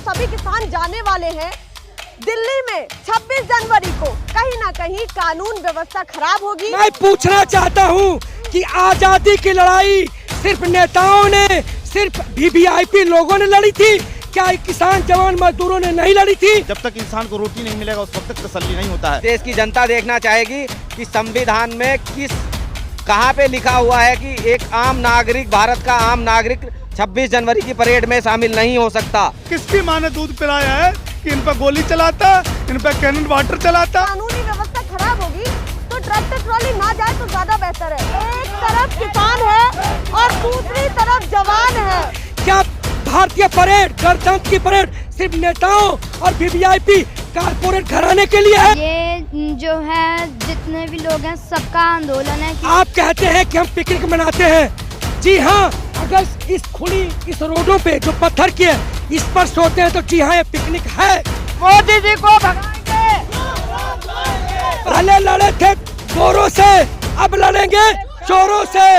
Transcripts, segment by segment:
सभी किसान जाने वाले हैं, दिल्ली में 26 जनवरी को कहीं ना कहीं कानून व्यवस्था खराब होगी। मैं पूछना चाहता हूं कि आजादी की लड़ाई सिर्फ नेताओं ने, सिर्फ वीवीआईपी लोगों ने लड़ी थी, क्या किसान जवान मजदूरों ने नहीं लड़ी थी? जब तक इंसान को रोटी नहीं मिलेगा उस वक्त तक तसल्ली नहीं होता है। देश की जनता देखना चाहेगी कि संविधान में कहाँ पे लिखा हुआ है कि एक आम नागरिक, भारत का आम नागरिक 26 जनवरी की परेड में शामिल नहीं हो सकता। किसकी माँ ने दूध पिलाया है कि इन पर गोली चलाता, इन पर कैनन वाटर चलाता? कानूनी व्यवस्था खराब होगी तो ट्रैक्टर ट्रॉली ना जाए तो ज्यादा बेहतर है। एक तरफ किसान है और दूसरी तरफ जवान है। क्या भारतीय परेड, गणतंत्र की परेड सिर्फ नेताओं और वीवीआईपी कारपोरेट घराने के लिए है? ये जो है जितने भी लोग हैं सबका आंदोलन है। आप कहते हैं कि हम पिकनिक मनाते हैं। जी हाँ, अगर इस रोडों पे जो पत्थर की है इस पर सोते हैं तो जी हाँ ये पिकनिक है। मोदी जी को भगाएंगे। पहले लड़े थे गोरों से, अब लड़ेंगे चोरों से।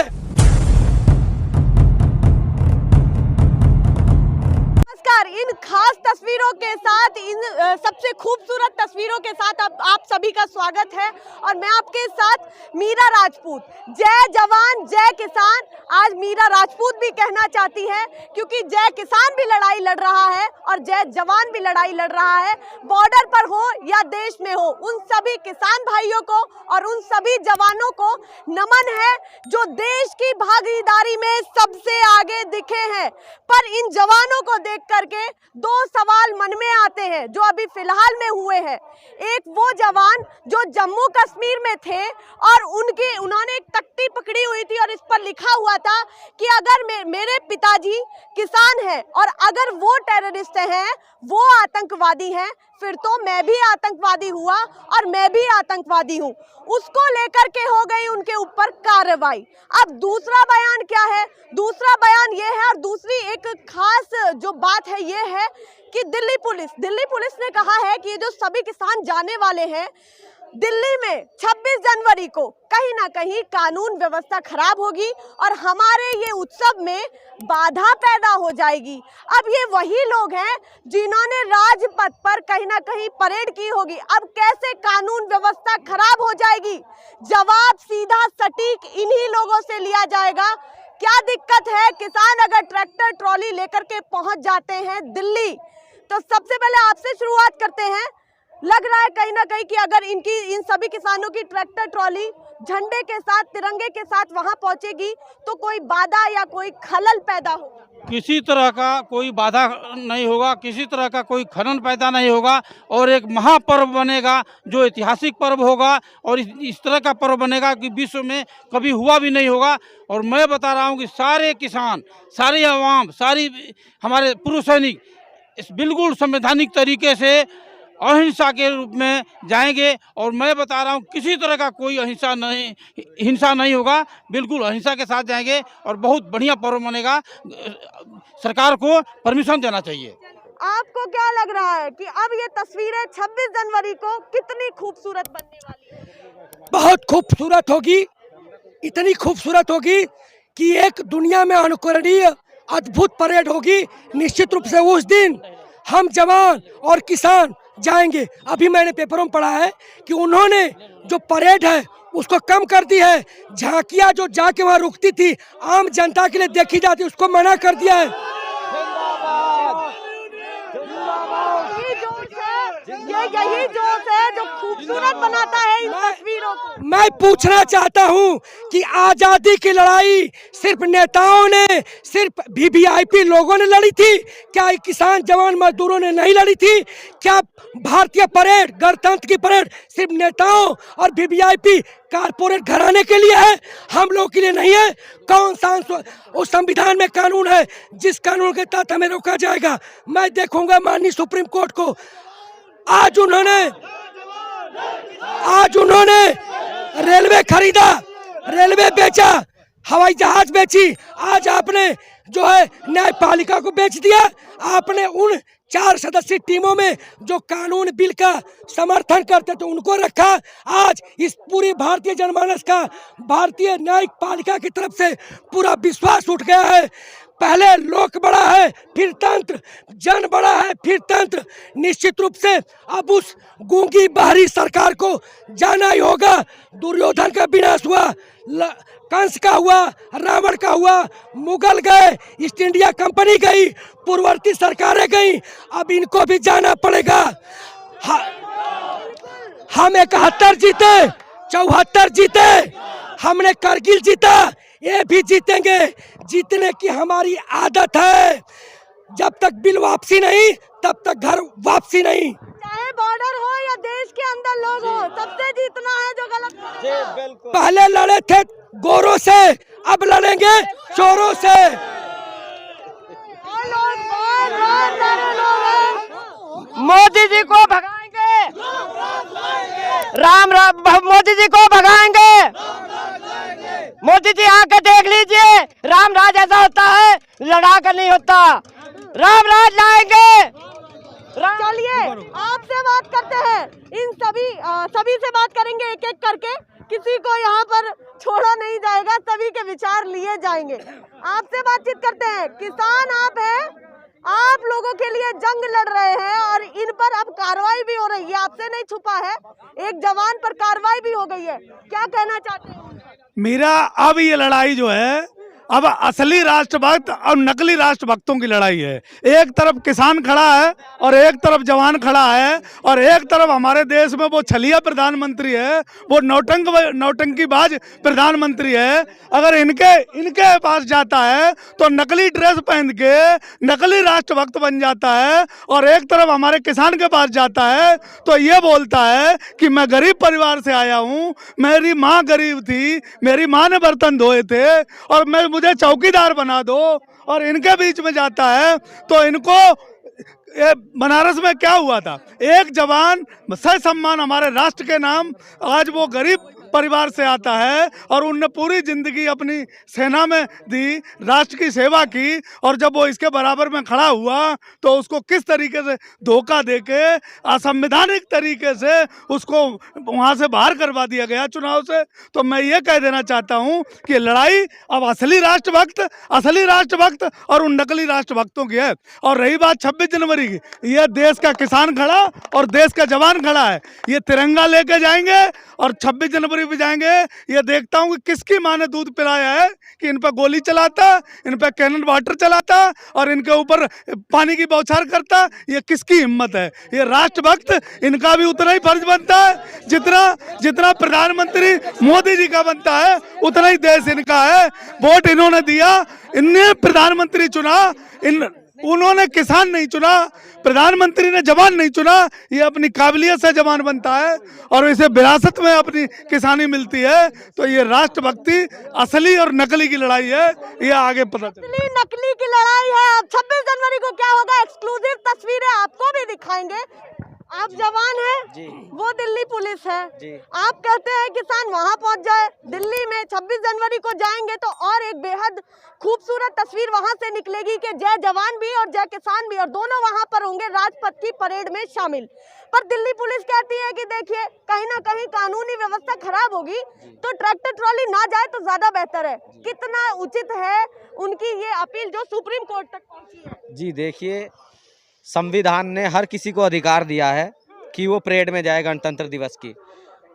इन खास तस्वीरों के साथ, इन सबसे खूबसूरत तस्वीरों के साथ आप सभी का स्वागत है और मैं आपके साथ मीरा राजपूत। जय जवान जय किसान आज मीरा राजपूत भी कहना चाहती है, क्योंकि जय किसान भी लड़ाई लड़ रहा है और जय जवान भी लड़ाई लड़ रहा है। बॉर्डर पर हो या देश में हो, उन सभी किसान भाइयों को और उन सभी जवानों को नमन है जो देश की भागीदारी में सबसे आगे दिखे हैं। पर इन जवानों को देख करके दो सवाल मन में आते हैं जो अभी फिलहाल में हुए हैं। एक वो जवान जो जम्मू कश्मीर में थे और उन्होंने एक तख्ती पकड़ी हुई थी और इस पर लिखा हुआ था कि अगर मेरे पिताजी किसान हैं और अगर वो टेररिस्ट हैं, वो आतंकवादी हैं, फिर तो मैं भी आतंकवादी हुआ और मैं भी आतंकवादी हूँ। उसको लेकर के हो गई उनके ऊपर कार्रवाई। अब दूसरा बयान क्या है? दूसरा बयान ये है और दूसरी एक खास जो बात है ये है कि दिल्ली पुलिस ने कहा है कि ये जो सभी किसान जाने वाले हैं, दिल्ली में 26 जनवरी को कहीं ना कहीं कानून व्यवस्था खराब होगी और हमारे ये उत्सव में बाधा पैदा हो जाएगी। अब ये वही लोग हैं जिन्होंने राजपथ पर कहीं ना कहीं परेड की होगी। अब कैसे कानून व्यवस्था खराब हो जाएगी? जवाब सीधा सटीक इन्हीं लोगों से लिया जाएगा। क्या दिक्कत है? किसान अगर ट्रैक्टर ट्रॉली लेकर के पहुंच जाते हैं दिल्ली, तो सबसे पहले आपसे शुरुआत करते हैं। लग रहा है कहीं ना कहीं कि अगर इन सभी किसानों की ट्रैक्टर ट्रॉली झंडे के साथ, तिरंगे के साथ वहां पहुंचेगी तो कोई बाधा या कोई खलल पैदा होगा? किसी तरह का कोई बाधा नहीं होगा, किसी तरह का कोई खनन पैदा नहीं होगा और एक महापर्व बनेगा जो ऐतिहासिक पर्व होगा और इस तरह का पर्व बनेगा कि विश्व में कभी हुआ भी नहीं होगा। और मैं बता रहा हूँ कि सारे किसान, सारी आवाम, सारी हमारे पूर्व सैनिक इस बिल्कुल संवैधानिक तरीके से अहिंसा के रूप में जाएंगे। और मैं बता रहा हूँ किसी तरह का कोई हिंसा नहीं होगा, बिल्कुल अहिंसा के साथ जाएंगे और बहुत बढ़िया पर्व बनेगा। सरकार को परमिशन देना चाहिए। आपको क्या लग रहा है कि अब ये तस्वीरें 26 जनवरी को कितनी खूबसूरत बनने वाली है? बहुत खूबसूरत होगी, इतनी खूबसूरत होगी कि एक दुनिया में अनुकरणीय अद्भुत परेड होगी। निश्चित रूप से उस दिन हम जवान और किसान जाएंगे। अभी मैंने पेपरों में पढ़ा है कि उन्होंने जो परेड है उसको कम कर दी है। झांकियां जो जाके वहां रुकती थी, आम जनता के लिए देखी जाती, उसको मना कर दिया है। यही जोश है जो खूबसूरत बनाता है इन तस्वीरों को। मैं पूछना चाहता हूं कि आजादी की लड़ाई सिर्फ नेताओं ने, सिर्फ वीवीआईपी लोगों ने लड़ी थी, क्या किसान जवान मजदूरों ने नहीं लड़ी थी? क्या भारतीय परेड, गणतंत्र की परेड सिर्फ नेताओं और वीवीआईपी कारपोरेट घराने के लिए है, हम लोगों के लिए नहीं है? कौन सा उस संविधान में कानून है जिस कानून के तहत हमें रोका जाएगा? मैं देखूंगा माननीय सुप्रीम कोर्ट को। आज उन्होंने रेलवे खरीदा, रेलवे बेचा, हवाई जहाज बेची, आज आपने जो है न्यायपालिका को बेच दिया। आपने उन 4 सदस्यीय टीमों में जो कानून बिल का समर्थन करते थे उनको रखा। आज इस पूरी भारतीय जनमानस का भारतीय न्यायिक पालिका की तरफ से पूरा विश्वास उठ गया है। पहले लोक बड़ा है फिर तंत्र, जन बड़ा है फिर तंत्र। निश्चित रूप से अब उस गूंगी बाहरी सरकार को जाना ही होगा। दुर्योधन का विनाश हुआ, कंस का हुआ, रावण का हुआ, मुगल गए, ईस्ट इंडिया कंपनी गई, पूर्ववर्ती सरकारें गई, अब इनको भी जाना पड़ेगा। हम 71 जीते, 74 जीते, हमने करगिल जीता, ये भी जीतेंगे। जीतने की हमारी आदत है। जब तक बिल वापसी नहीं तब तक घर वापसी नहीं। चाहे बॉर्डर हो या देश के अंदर लोग हो, सबसे जीतना है जो गलत करेगा। पहले लड़े थे गोरों से, अब लड़ेंगे चोरों से। और लोग बहुत सारे लोग हैं। मोदी जी को भगाएंगे, राम राम मोदी जी को भगाएंगे। मोदी जी आके देख लीजिए, राम राज ऐसा होता है, लड़ा कर नहीं होता। राम राज लाएंगे। चलिए आपसे बात करते हैं, इन सभी से बात करेंगे एक एक करके, किसी को यहाँ पर छोड़ा नहीं जाएगा, सभी के विचार लिए जाएंगे। आपसे बातचीत करते हैं। किसान आप हैं, आप लोगों के लिए जंग लड़ रहे हैं और इन पर अब कार्रवाई भी हो रही है, आपसे नहीं छुपा है, एक जवान पर कार्रवाई भी हो गई है, क्या कहना चाहते हैं? मीरा, अब ये लड़ाई जो है अब असली राष्ट्रभक्त और नकली राष्ट्रभक्तों की लड़ाई है। एक तरफ किसान खड़ा है और एक तरफ जवान खड़ा है, और एक तरफ हमारे देश में वो छलिया प्रधानमंत्री है, वो नौटंकीबाज प्रधानमंत्री है। अगर इनके पास जाता है तो नकली ड्रेस पहन के नकली राष्ट्रभक्त बन जाता है, और एक तरफ हमारे किसान के पास जाता है तो ये बोलता है कि मैं गरीब परिवार से आया हूँ, मेरी माँ गरीब थी, मेरी माँ ने बर्तन धोए थे और मुझे चौकीदार बना दो। और इनके बीच में जाता है तो इनको बनारस में क्या हुआ था, एक जवान ससम्मान हमारे राष्ट्र के नाम, आज वो गरीब परिवार से आता है और उनने पूरी जिंदगी अपनी सेना में दी, राष्ट्र की सेवा की, और जब वो इसके बराबर में खड़ा हुआ तो उसको किस तरीके से धोखा देके असंवैधानिक तरीके से उसको वहाँ से बाहर करवा दिया गया चुनाव से। तो मैं ये कह देना चाहता हूँ कि लड़ाई अब असली राष्ट्रभक्त और उन नकली राष्ट्रभक्तों की है। और रही बात 26 जनवरी की, ये देश का किसान खड़ा और देश का जवान खड़ा है, ये तिरंगा लेके जाएंगे और 26 जनवरी भी जाएंगे। ये देखता हूँ कि किसकी माँ ने दूध पिलाया है कि इन पर गोली चलाता, इन पर कैनन वाटर चलाता और इनके ऊपर पानी की बौछार करता। ये किसकी हिम्मत है? ये राष्ट्रभक्त, इनका भी उतना ही फर्ज बनता है जितना प्रधानमंत्री मोदी जी का बनता है, उतना ही देश इनका है। वोट इन्होंने दिया, इनने प्रधानमंत्री चुना, उन्होंने किसान नहीं चुना, प्रधानमंत्री ने जवान नहीं चुना। ये अपनी काबिलियत से जवान बनता है और इसे विरासत में अपनी किसानी मिलती है। तो ये राष्ट्रभक्ति असली और नकली की लड़ाई है, ये आगे पता चले। असली नकली की लड़ाई है। अब 26 जनवरी को क्या होगा, एक्सक्लूसिव तस्वीरें आपको भी दिखाएंगे। आप जवान हैं, वो दिल्ली पुलिस है, आप कहते हैं किसान वहां पहुंच जाए, दिल्ली में 26 जनवरी को जाएंगे तो और एक बेहद खूबसूरत तस्वीर वहां से निकलेगी कि जय जवान भी और जय किसान भी, और दोनों वहां पर होंगे राजपथ की परेड में शामिल। पर दिल्ली पुलिस कहती है कि देखिए कहीं ना कहीं कानूनी व्यवस्था खराब होगी तो ट्रैक्टर ट्रॉली ना जाए तो ज्यादा बेहतर है। कितना उचित है उनकी ये अपील जो सुप्रीम कोर्ट तक पहुंची है? जी देखिए, संविधान ने हर किसी को अधिकार दिया है कि वो परेड में जाए गणतंत्र दिवस की।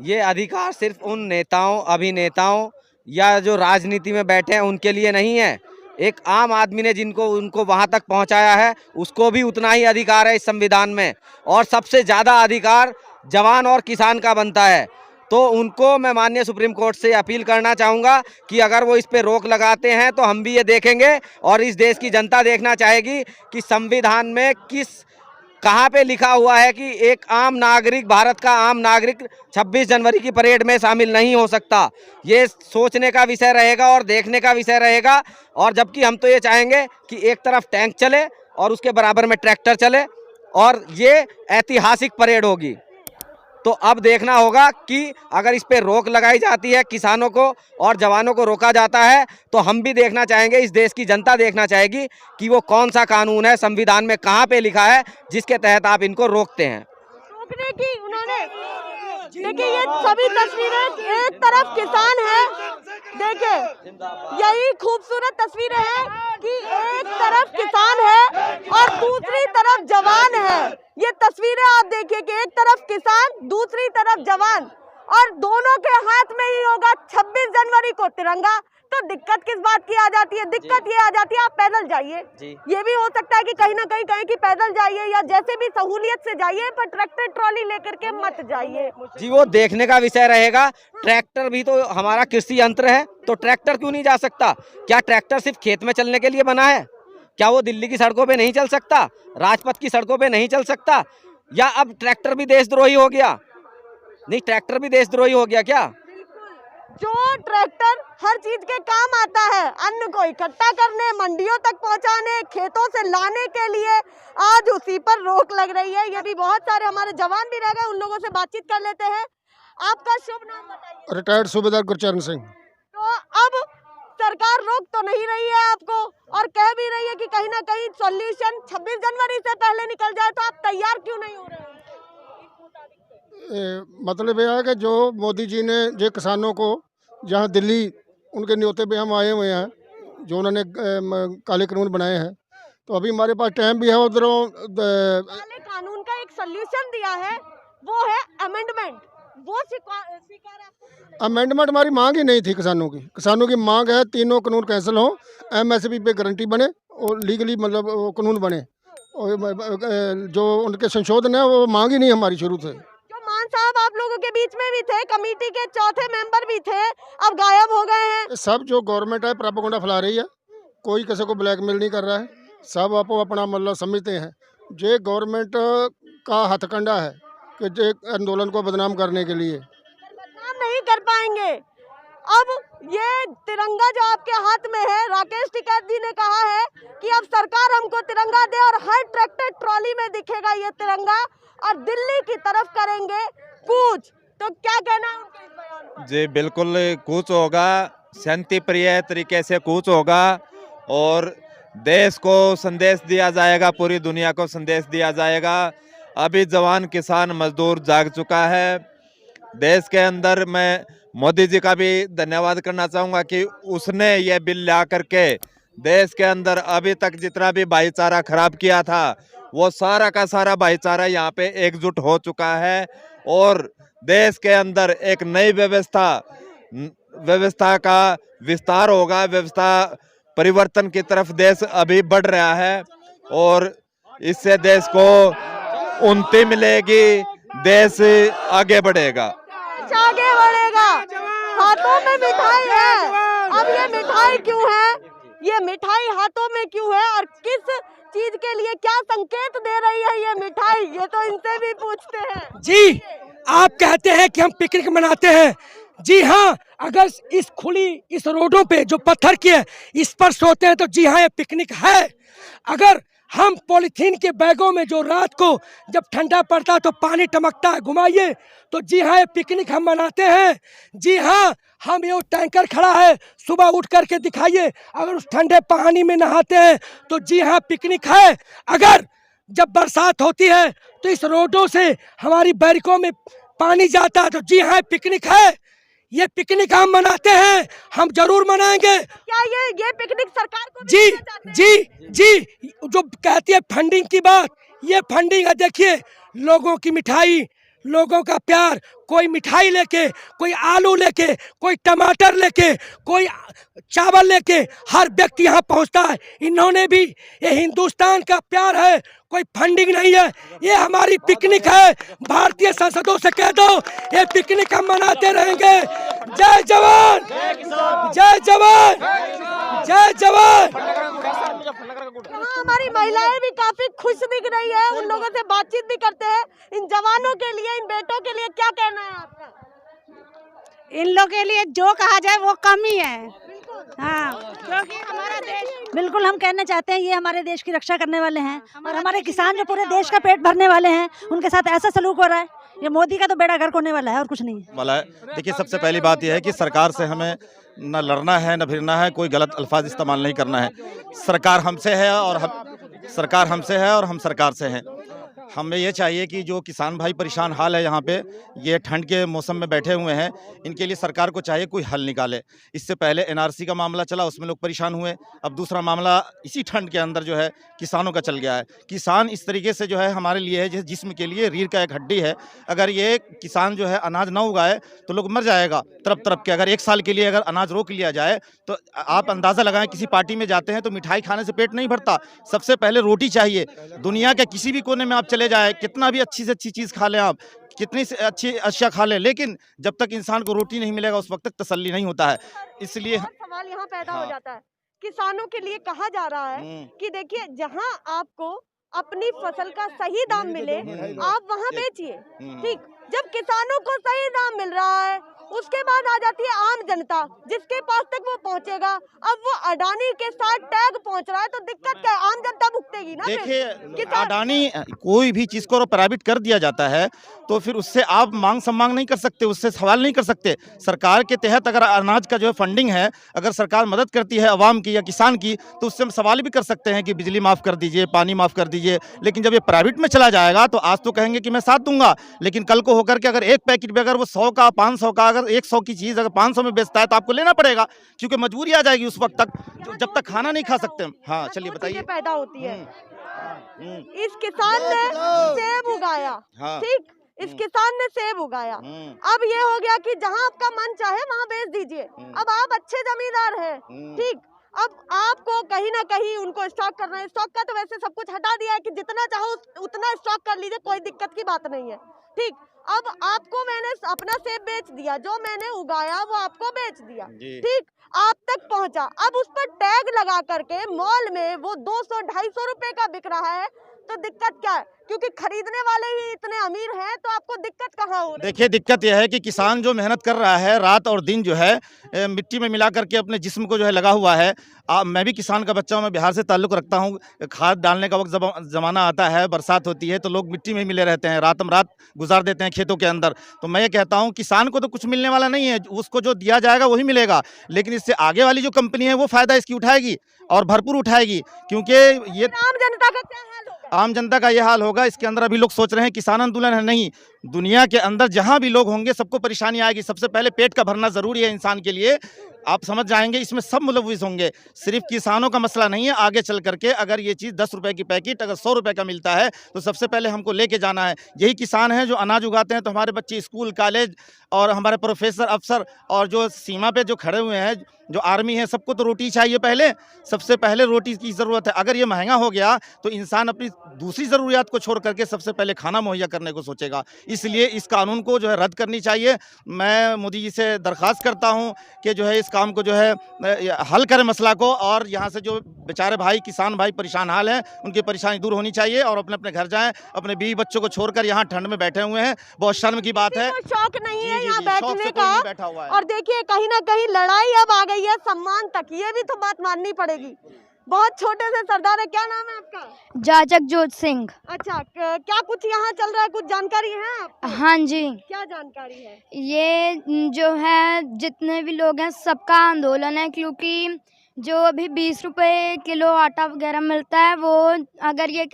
ये अधिकार सिर्फ उन नेताओं, अभिनेताओं या जो राजनीति में बैठे हैं उनके लिए नहीं है। एक आम आदमी ने उनको वहाँ तक पहुँचाया है, उसको भी उतना ही अधिकार है इस संविधान में। और सबसे ज़्यादा अधिकार जवान और किसान का बनता है। तो उनको मैं माननीय सुप्रीम कोर्ट से अपील करना चाहूँगा कि अगर वो इस पे रोक लगाते हैं तो हम भी ये देखेंगे और इस देश की जनता देखना चाहेगी कि संविधान में कहाँ पे लिखा हुआ है कि एक आम नागरिक, भारत का आम नागरिक 26 जनवरी की परेड में शामिल नहीं हो सकता। ये सोचने का विषय रहेगा और देखने का विषय रहेगा। और जबकि हम तो ये चाहेंगे कि एक तरफ टैंक चले और उसके बराबर में ट्रैक्टर चले और ये ऐतिहासिक परेड होगी। तो अब देखना होगा कि अगर इस पे रोक लगाई जाती है, किसानों को और जवानों को रोका जाता है, तो हम भी देखना चाहेंगे, इस देश की जनता देखना चाहेगी कि वो कौन सा कानून है संविधान में कहाँ पे लिखा है जिसके तहत आप इनको रोकते हैं। रोकने की उन्होंने देखिए ये सभी तस्वीरें, एक तरफ किसान है, देखिए यही खूबसूरत तस्वीरें हैं कि एक तरफ किसान है और दूसरी तरफ जवान है। ये तस्वीरें आप देखिए कि एक तरफ किसान, दूसरी तरफ जवान, और दोनों के हाथ में ही होगा 26 जनवरी को तिरंगा। तो दिक्कत किस बात की आ जाती है? दिक्कत ये आ जाती है आप पैदल जाइए, ये भी हो सकता है कि कहीं ना कहीं कहें कि पैदल जाइए या जैसे भी सहूलियत से जाइए, पर ट्रैक्टर ट्रॉली लेकर के मत जाइए। जी वो देखने का विषय रहेगा। ट्रैक्टर भी तो हमारा कृषि यंत्र है, तो ट्रैक्टर क्यों नहीं जा सकता? क्या ट्रैक्टर सिर्फ खेत में चलने के लिए बना है? क्या वो दिल्ली की सड़कों पे नहीं चल सकता? राजपथ की सड़कों पे नहीं चल सकता? या अब ट्रैक्टर भी देशद्रोही हो गया? नहीं, ट्रैक्टर भी देशद्रोही हो गया क्या? जो ट्रैक्टर हर चीज के काम आता है, अन्न को इकट्ठा करने, मंडियों तक पहुंचाने, खेतों से लाने के लिए, आज उसी पर रोक लग रही है। ये भी बहुत सारे हमारे जवान भी रह गए, उन लोगों से बातचीत कर लेते हैं। आपका शुभ नाम बताइए। रिटायर्ड सूबेदार गुरचरण सिंह। तो अब सरकार रोक तो नहीं रही है आपको, और कह भी रही है कि कहीं ना कहीं सॉल्यूशन 26 जनवरी से पहले निकल जाए, तो आप तैयार क्यों नहीं हो रहे हैं? मतलब यह है कि जो मोदी जी ने जो किसानों को जहाँ दिल्ली उनके न्योते पे हम आए हुए हैं, जो उन्होंने काले कानून बनाए हैं, तो अभी हमारे पास टाइम भी है। उधरों काले कानून का एक सॉल्यूशन दिया है, वो है अमेंडमेंट। वो स्वीकार आपको? अमेंडमेंट हमारी मांग ही नहीं थी। किसानों की मांग है तीनों कानून कैंसिल हो, एमएसपी पे गारंटी बने और लीगली मतलब वो कानून बने, और जो उनके संशोधन है वो मांग ही नहीं हमारी शुरू से। मान साहब आप लोगों के बीच में भी थे, कमेटी के चौथे मेंबर भी थे, अब गायब हो गए हैं। सब जो गवर्नमेंट है प्रोपेगेंडा फैला रही है, कोई किसी को ब्लैकमेल नहीं कर रहा है, सब आपको अपना मतलब समझते हैं। जे गवर्नमेंट का हथकंडा है कि जे आंदोलन को बदनाम करने के लिए। बदनाम नहीं कर पाएंगे। अब ये तिरंगा जो आपके हाथ में है, राकेश टिकैत जी ने कहा है कि अब सरकार हमको तिरंगा दे और हर ट्रैक्टर ट्रॉली में दिखेगा ये तिरंगा, और दिल्ली की तरफ करेंगे कूच। तो क्या कहना है उनके इस बयान पर? जी बिल्कुल कूच होगा, शांति प्रिय तरीके से कूच होगा, और देश को संदेश दिया जाएगा, पूरी दुनिया को संदेश दिया जाएगा। अभी जवान किसान मजदूर जाग चुका है देश के अंदर। मैं मोदी जी का भी धन्यवाद करना चाहूँगा कि उसने ये बिल ला करके देश के अंदर अभी तक जितना भी भाईचारा खराब किया था, वो सारा का सारा भाईचारा यहाँ पे एकजुट हो चुका है, और देश के अंदर एक नई व्यवस्था का विस्तार होगा। व्यवस्था परिवर्तन की तरफ देश अभी बढ़ रहा है, और इससे देश को उन्नति मिलेगी, देश आगे बढ़ेगा। आगे बढ़ेगा। हाथों में मिठाई है, अब ये मिठाई क्यों है? ये मिठाई हाथों में क्यों है, और किस चीज के लिए, क्या संकेत दे रही है ये मिठाई? ये तो इनसे भी पूछते हैं। जी आप कहते हैं कि हम पिकनिक मनाते हैं। जी हाँ, अगर इस रोडों पे जो पत्थर की है इस पर सोते हैं तो जी हाँ ये पिकनिक है। अगर हम पॉलिथीन के बैगों में जो रात को जब ठंडा पड़ता है तो पानी टमकता है घुमाइए, तो जी हाँ ये पिकनिक हम मनाते हैं। जी हाँ, हम ये टैंकर खड़ा है, सुबह उठ करके दिखाइए, अगर उस ठंडे पानी में नहाते हैं तो जी हाँ पिकनिक है। अगर जब बरसात होती है तो इस रोडों से हमारी बैरिकों में पानी जाता है तो जी हाँ पिकनिक है। ये पिकनिक हम मनाते हैं, हम जरूर मनाएंगे। क्या ये पिकनिक सरकार को भी जी देना चाहते हैं? जी जो कहती है फंडिंग की बात, ये फंडिंग है। देखिए लोगों की मिठाई, लोगों का प्यार, कोई मिठाई लेके, कोई आलू लेके, कोई टमाटर लेके, कोई चावल लेके हर व्यक्ति यहाँ पहुँचता है। इन्होंने भी, ये हिंदुस्तान का प्यार है, कोई फंडिंग नहीं है, ये हमारी पिकनिक है। भारतीय सांसदों से कह दो ये पिकनिक हम मनाते रहेंगे। जय जवान, जय जवान, जय जवान। हाँ, हमारी महिलाएं भी काफी खुश दिख रही है, उन लोगों से बातचीत भी करते हैं। इन जवानों के लिए, इन बेटों के लिए क्या कहना है आपका? इन लोगों के लिए जो कहा जाए वो कम ही है। हाँ, क्योंकि हमारा देश, बिल्कुल हम कहना चाहते हैं ये हमारे देश की रक्षा करने वाले हैं, और हमारे किसान जो पूरे देश का पेट भरने वाले हैं, उनके साथ ऐसा सलूक हो रहा है। ये मोदी का तो बेड़ा गर्क होने वाला है और कुछ नहीं है। देखिए सबसे पहली बात यह है कि सरकार से हमें न लड़ना है न भिड़ना है, कोई गलत अल्फाज इस्तेमाल नहीं करना है। सरकार हमसे है और हम सरकार से हैं। हमें ये चाहिए कि जो किसान भाई परेशान हाल है यहाँ पे, ये ठंड के मौसम में बैठे हुए हैं, इनके लिए सरकार को चाहिए कोई हल निकाले। इससे पहले एनआरसी का मामला चला, उसमें लोग परेशान हुए। अब दूसरा मामला इसी ठंड के अंदर जो है किसानों का चल गया है। किसान इस तरीके से जो है हमारे लिए है, जिस्म के लिए रीढ़ का एक हड्डी है। अगर ये किसान जो है अनाज ना उगाए तो लोग मर जाएगा तरफ तरफ के। अगर 1 साल के लिए अगर अनाज रोक लिया जाए तो आप अंदाज़ा लगाएं, किसी पार्टी में जाते हैं तो मिठाई खाने से पेट नहीं भरता, सबसे पहले रोटी चाहिए। दुनिया के किसी भी कोने में आप चले जाए, कितना भी अच्छी से अच्छी चीज़ खा लें आप, कितनी से अच्छी अशिया खा लें, लेकिन जब तक इंसान को रोटी नहीं मिलेगा उस वक्त तक तसल्ली नहीं होता है। इसलिए सवाल यहाँ पैदा हो हाँ। जाता है, किसानों के लिए कहा जा रहा है कि देखिए जहाँ आपको अपनी फसल का सही दाम मिले आप वहाँ बेचिए, ठीक। जब किसानों को सही दाम मिल रहा है उसके बाद आ जाती है आम जनता, जिसके पास तक वो पहुंचेगा। अब वो अडानी के साथ टैग पहुंच रहा है तो दिक्कत क्या है, आम जनता भुगतेगी ना। देखिए अडानी कोई भी चीज़ को प्राइवेट कर दिया जाता है तो फिर उससे आप मांग सम्मांग नहीं कर सकते, उससे सवाल नहीं कर सकते। सरकार के तहत अगर अनाज का जो है फंडिंग है, अगर सरकार मदद करती है अवाम की या किसान की, तो उससे हम सवाल भी कर सकते हैं कि बिजली माफ़ कर दीजिए, पानी माफ़ कर दीजिए। लेकिन जब ये प्राइवेट में चला जाएगा तो आज तो कहेंगे कि मैं साथ दूंगा, लेकिन कल को होकर के अगर एक पैकेट भी अगर वो 100 का 500 का अगर 100 की चीज़ अगर 500 में बेचता है तो आपको लेना पड़ेगा, क्योंकि मजबूरी आ जाएगी उस वक्त तक जब तक खाना नहीं खा सकते। हाँ चलिए बताइए। पैदा होती है। इस किसान ने सेब उगाया, ठीक, इस किसान ने सेब उगाया। अब ये हो गया कि जहाँ आपका मन चाहे वहाँ बेच दीजिए। अब आप अच्छे जमींदार हैं, ठीक। अब आपको कहीं ना कहीं उनको स्टॉक करना है। स्टॉक का तो वैसे सब कुछ हटा दिया है कि जितना चाहो उतना स्टॉक कर लीजिए, कोई दिक्कत की बात नहीं है, ठीक। अब आपको मैंने अपना सेब बेच दिया, जो मैंने उगाया वो आपको बेच दिया, ठीक, आप तक पहुंचा। अब उस पर टैग लगा करके मॉल में वो 200-250 रुपए का बिक रहा है, तो दिक्कत क्या है? क्योंकि खरीदने वाले ही इतने अमीर हैं, तो आपको दिक्कत कहाँ हो रही है? देखिए दिक्कत यह है कि किसान जो मेहनत कर रहा है रात और दिन जो है मिट्टी में मिला करके अपने जिस्म को जो है लगा हुआ है। मैं भी किसान का बच्चा हूँ, मैं बिहार से ताल्लुक़ रखता हूँ। खाद डालने का वक्त जब ज़माना आता है, बरसात होती है तो लोग मिट्टी में मिले रहते हैं, रात गुजार देते हैं खेतों के अंदर। तो मैं ये कहता हूँ किसान को तो कुछ मिलने वाला नहीं है, उसको जो दिया जाएगा वही मिलेगा, लेकिन इससे आगे वाली जो कंपनी है वो फ़ायदा इसकी उठाएगी और भरपूर उठाएगी। क्योंकि ये आम जनता का क्या हाल होगा? आम जनता का ये हाल होगा। इसके अंदर अभी लोग सोच रहे हैं किसान आंदोलन है, नहीं, दुनिया के अंदर जहां भी लोग होंगे सबको परेशानी आएगी। सबसे पहले पेट का भरना ज़रूरी है इंसान के लिए, आप समझ जाएंगे, इसमें सब मुलविस होंगे। सिर्फ किसानों का मसला नहीं है, आगे चल करके अगर ये चीज़ 10 रुपए की पैकेट अगर 100 रुपए का मिलता है तो सबसे पहले हमको लेके जाना है। यही किसान हैं जो अनाज उगाते हैं, तो हमारे बच्चे स्कूल कॉलेज और हमारे प्रोफेसर अफसर और जो सीमा पे जो खड़े हुए हैं, जो आर्मी है, सबको तो रोटी चाहिए। पहले सबसे पहले रोटी की ज़रूरत है। अगर ये महंगा हो गया तो इंसान अपनी दूसरी ज़रूरियात को छोड़ करके सबसे पहले खाना मुहैया करने को सोचेगा। इसलिए इस कानून को जो है रद्द करनी चाहिए। मैं मोदी जी से दरख्वास्त करता हूं कि जो है इस काम को जो है हल करें मसला को, और यहाँ से जो बेचारे भाई किसान भाई परेशान हाल हैं उनकी परेशानी दूर होनी चाहिए और अपने अपने घर जाएँ। अपने बीवी बच्चों को छोड़कर यहाँ ठंड में बैठे हुए हैं, बहुत शर्म की बात है। शौक नहीं है जी, यहाँ जी, बैठने शौक से का। कोई नहीं बैठा हुआ है। और देखिए कहीं ना कहीं लड़ाई अब आ गई है सम्मान तक, ये भी तो बात माननी पड़ेगी। बहुत छोटे से सरदार है, क्या नाम है आपका? जाचक जोत सिंह। अच्छा, क्या कुछ यहाँ चल रहा है, कुछ जानकारी है आपको? हाँ जी, क्या जानकारी है? ये जो है जितने भी लोग हैं सबका आंदोलन है, क्योंकि जो अभी 20 रुपए किलो आटा वगैरह मिलता है, वो अगर ये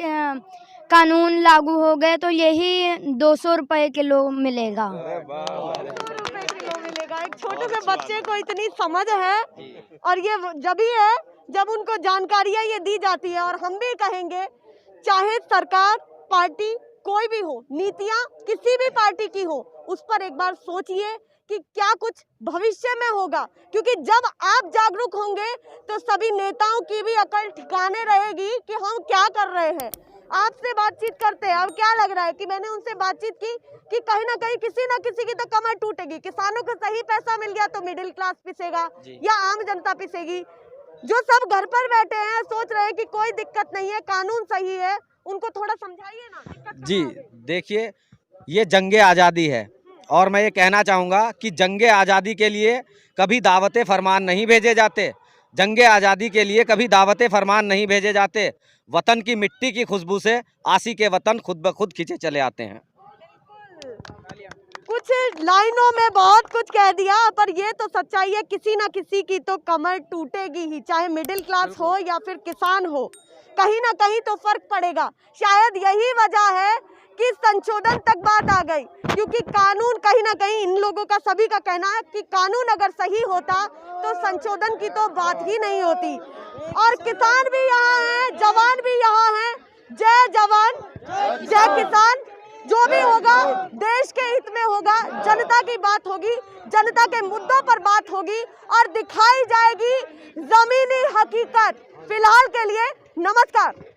कानून लागू हो गए तो यही 200 रुपए किलो मिलेगा। 200 रुपए किलो मिलेगा। एक छोटे से बच्चे को इतनी समझ है, और ये जब ही है जब उनको जानकारियाँ ये दी जाती है। और हम भी कहेंगे, चाहे सरकार पार्टी कोई भी हो, नीतियाँ किसी भी पार्टी की हो, उस पर एक बार सोचिए कि क्या कुछ भविष्य में होगा। क्योंकि जब आप जागरूक होंगे तो सभी नेताओं की भी अकल ठिकाने रहेगी कि हम क्या कर रहे हैं। आपसे बातचीत करते हैं, अब क्या लग रहा है कि मैंने उनसे बातचीत की कि कहीं ना कहीं किसी ना किसी की तो कमर टूटेगी। किसानों को सही पैसा मिल गया तो मिडिल क्लास पिसेगा या आम जनता पिसेगी। जो सब घर पर बैठे हैं सोच रहे हैं कि कोई दिक्कत नहीं है, कानून सही है, उनको थोड़ा समझाइए ना। जी देखिए, ये जंगे आज़ादी है और मैं ये कहना चाहूँगा कि जंगे आज़ादी के लिए कभी दावते फरमान नहीं भेजे जाते। जंगे आज़ादी के लिए कभी दावते फरमान नहीं भेजे जाते। वतन की मिट्टी की खुशबू से आसी के वतन खुद ब खुद खींचे चले आते हैं। कुछ लाइनों में बहुत कुछ कह दिया, पर ये तो सच्चाई है, किसी ना किसी की तो कमर टूटेगी ही, चाहे मिडिल क्लास हो या फिर किसान हो। कहीं ना कहीं तो फर्क पड़ेगा। शायद यही वजह है कि संशोधन तक बात आ गई, क्योंकि कानून कहीं ना कहीं इन लोगों का, सभी का कहना है कि कानून अगर सही होता तो संशोधन की तो बात ही नहीं होती। और किसान भी यहाँ हैं, जवान भी यहाँ हैं। जय जवान जय किसान। जो भी होगा देश के हित में होगा, जनता की बात होगी, जनता के मुद्दों पर बात होगी और दिखाई जाएगी जमीनी हकीकत। फिलहाल के लिए नमस्कार।